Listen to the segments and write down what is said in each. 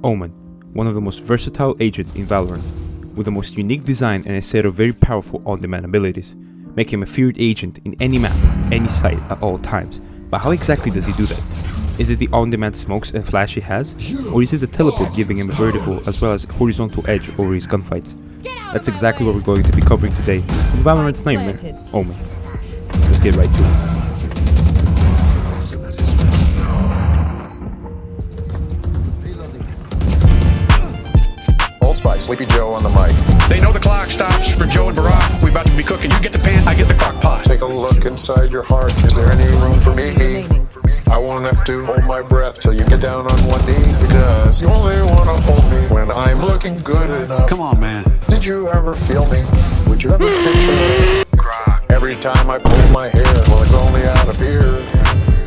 Omen, one of the most versatile agents in VALORANT, with the most unique design and a set of very powerful on-demand abilities, make him a feared agent in any map, any site, at all times. But how exactly does he do that? Is it the on-demand smokes and flash he has, or is it the teleport giving him a vertical as well as horizontal edge over his gunfights? That's exactly what we're going to be covering today with VALORANT's nightmare, Omen. Let's get right to it. Sleepy Joe on the mic. They know the clock stops for Joe and Barack. We about to be cooking. You get the pan, I get the crock pot. Take a look inside your heart. Is there any room for me? I won't have to hold my breath till you get down on one knee, because you only want to hold me when I'm looking good enough. Come on, man. Did you ever feel me? Would you ever picture this? Every time I pull my hair, well, it's only out of fear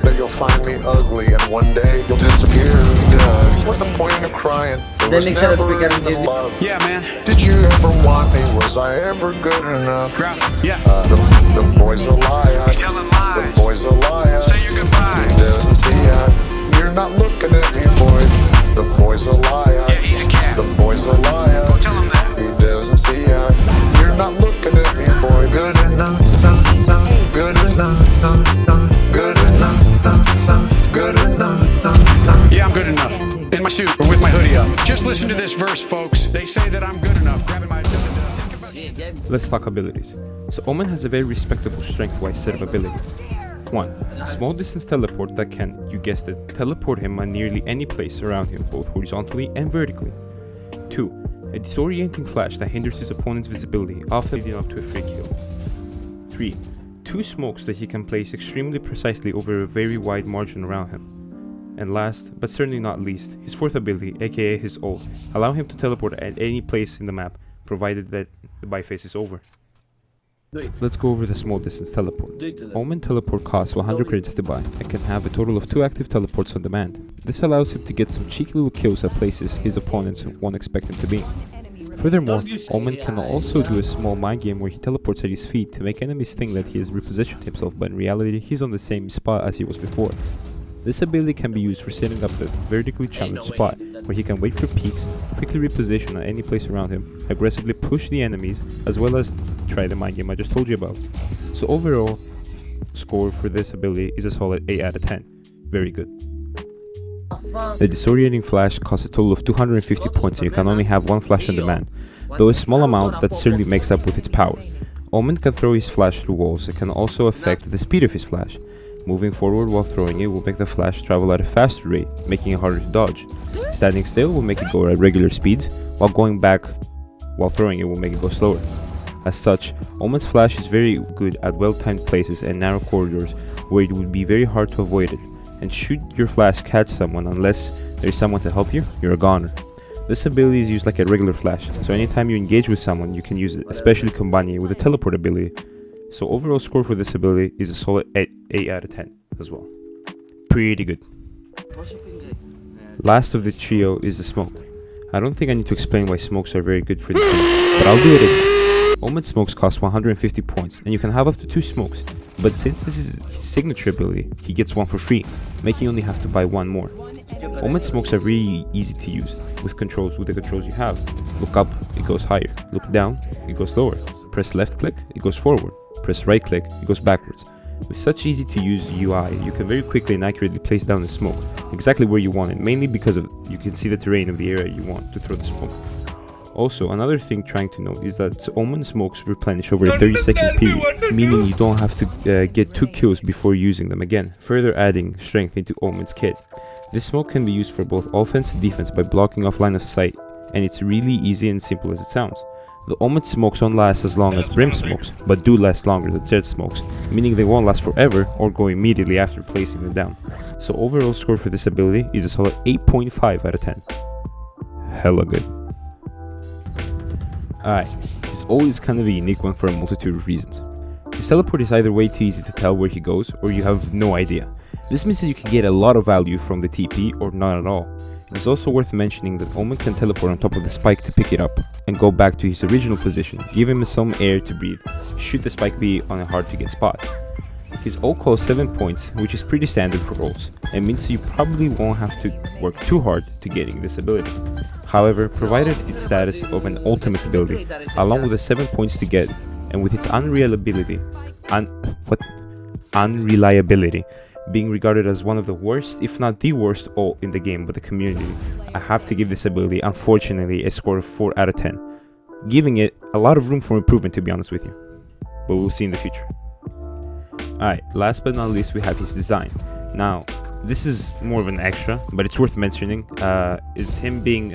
that you'll find me ugly and one day you'll disappear. Because what's the point of crying? There was never even love. Yeah, man. Did you ever want me? Was I ever good enough? Yeah. The boy's a liar. You're telling lies. The boy's a liar. Say your goodbye. He doesn't see ya. You're not looking at me, boy. The boy's a liar. Yeah, he's a cat. The boy's a liar. Go tell him that. He doesn't see ya. You're not looking at me, boy. Good enough, good enough, good enough, good enough. Yeah, I'm good enough. In my suit or with my hoodie up. Just listen to this verse, folks. They say that I'm good enough. Grabbing my... Let's talk abilities. So Omen has a very respectable strength-wise set of abilities. 1. Small distance teleport that can, you guessed it, teleport him at nearly any place around him, both horizontally and vertically. 2. A disorienting flash that hinders his opponent's visibility, often leading up to a free kill. 3. 2 smokes that he can place extremely precisely over a very wide margin around him. And last, but certainly not least, his 4th ability, aka his ult, allow him to teleport at any place in the map, provided that the buy phase is over. Let's go over the small distance teleport. Omen teleport costs 100 credits to buy and can have a total of 2 active teleports on demand. This allows him to get some cheeky little kills at places his opponents won't expect him to be. Furthermore, Omen can also do a small mind game where he teleports at his feet to make enemies think that he has repositioned himself, but in reality he's on the same spot as he was before. This ability can be used for setting up the vertically challenged spot, where he can wait for peaks, quickly reposition at any place around him, aggressively push the enemies, as well as try the mind game I just told you about. So overall, score for this ability is a solid 8 out of 10. Very good. The disorienting flash costs a total of 250 points and you can only have 1 flash on demand, though a small amount that certainly makes up with its power. Omen can throw his flash through walls and can also affect the speed of his flash. Moving forward while throwing it will make the flash travel at a faster rate, making it harder to dodge. Standing still will make it go at regular speeds, while going back while throwing it will make it go slower. As such, Omen's flash is very good at well-timed places and narrow corridors where it would be very hard to avoid it. And should your flash catch someone, unless there is someone to help you, you're a goner. This ability is used like a regular flash, so anytime you engage with someone you can use it, especially combining it with a teleport ability. So overall score for this ability is a solid 8 out of 10 as well. Pretty good. Last of the trio is the smoke. I don't think I need to explain why smokes are very good for this game, but I'll do it again. Omen smokes cost 150 points and you can have up to 2 smokes, but since this is his signature ability, he gets 1 for free, making you only have to buy 1 more. Omen smokes are really easy to use with the controls you have. Look up, it goes higher. Look down, it goes lower. Press left click, it goes forward. Press right click, it goes backwards. With such easy to use UI, you can very quickly and accurately place down the smoke, exactly where you want it, mainly because you can see the terrain of the area you want to throw the smoke. Also, another thing trying to note is that Omen smokes replenish over a 30-second period, meaning you don't have to get 2 kills before using them again, further adding strength into Omen's kit. This smoke can be used for both offense and defense by blocking off line of sight, and it's really easy and simple as it sounds. The Omen smokes won't last as long as Brim smokes, but do last longer than Jet smokes, meaning they won't last forever or go immediately after placing them down. So overall score for this ability is a solid 8.5 out of 10. Hella good. Alright, his ult is kind of a unique one for a multitude of reasons. His teleport is either way too easy to tell where he goes, or you have no idea. This means that you can get a lot of value from the TP or not at all. It is also worth mentioning that Omen can teleport on top of the spike to pick it up and go back to his original position, give him some air to breathe, should the spike be on a hard to get spot. His ult costs 7 points, which is pretty standard for ults, and means you probably won't have to work too hard to getting this ability. However, provided its status of an ultimate ability, along with the 7 points to get, and with its unreliability being regarded as one of the worst, if not the worst ult in the game by the community, I have to give this ability, unfortunately, a score of 4 out of 10, giving it a lot of room for improvement, to be honest with you, but we'll see in the future. Alright, last but not least, we have his design. Now, this is more of an extra, but it's worth mentioning, is him being,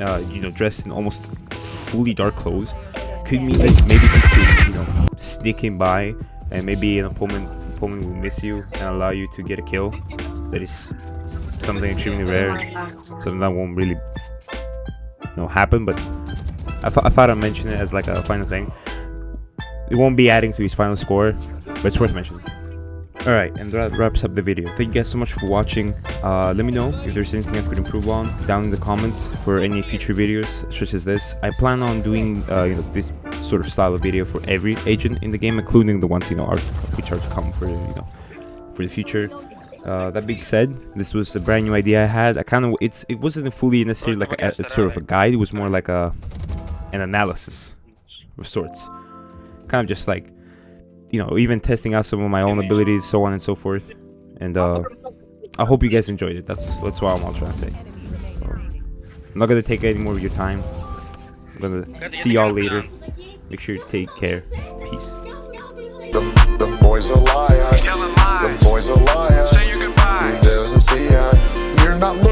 dressed in almost fully dark clothes. Could mean that maybe he could, sneak in by, and maybe an opponent will miss you and allow you to get a kill. That is something extremely rare, something that won't really, happen. But I thought I'd mention it as like a final thing. It won't be adding to his final score, but it's worth mentioning. Alright, and that wraps up the video. Thank you guys so much for watching. Let me know if there's anything I could improve on down in the comments for any future videos such as this. I plan on doing this sort of style of video for every agent in the game, including the ones which are to come for the future. That being said, this was a brand new idea I had. It wasn't fully necessarily like a sort of a guide. It was more like an analysis of sorts. Kind of just like, even testing out some of my own abilities, so on and so forth. And I hope you guys enjoyed it. That's what I'm all trying to say. So, I'm not gonna take any more of your time. I'm gonna see y'all later. Make sure you take care. Peace. The boy's a liar. Telling lies. The boy's a liar. Say your goodbye. He doesn't see ya. You're not looking.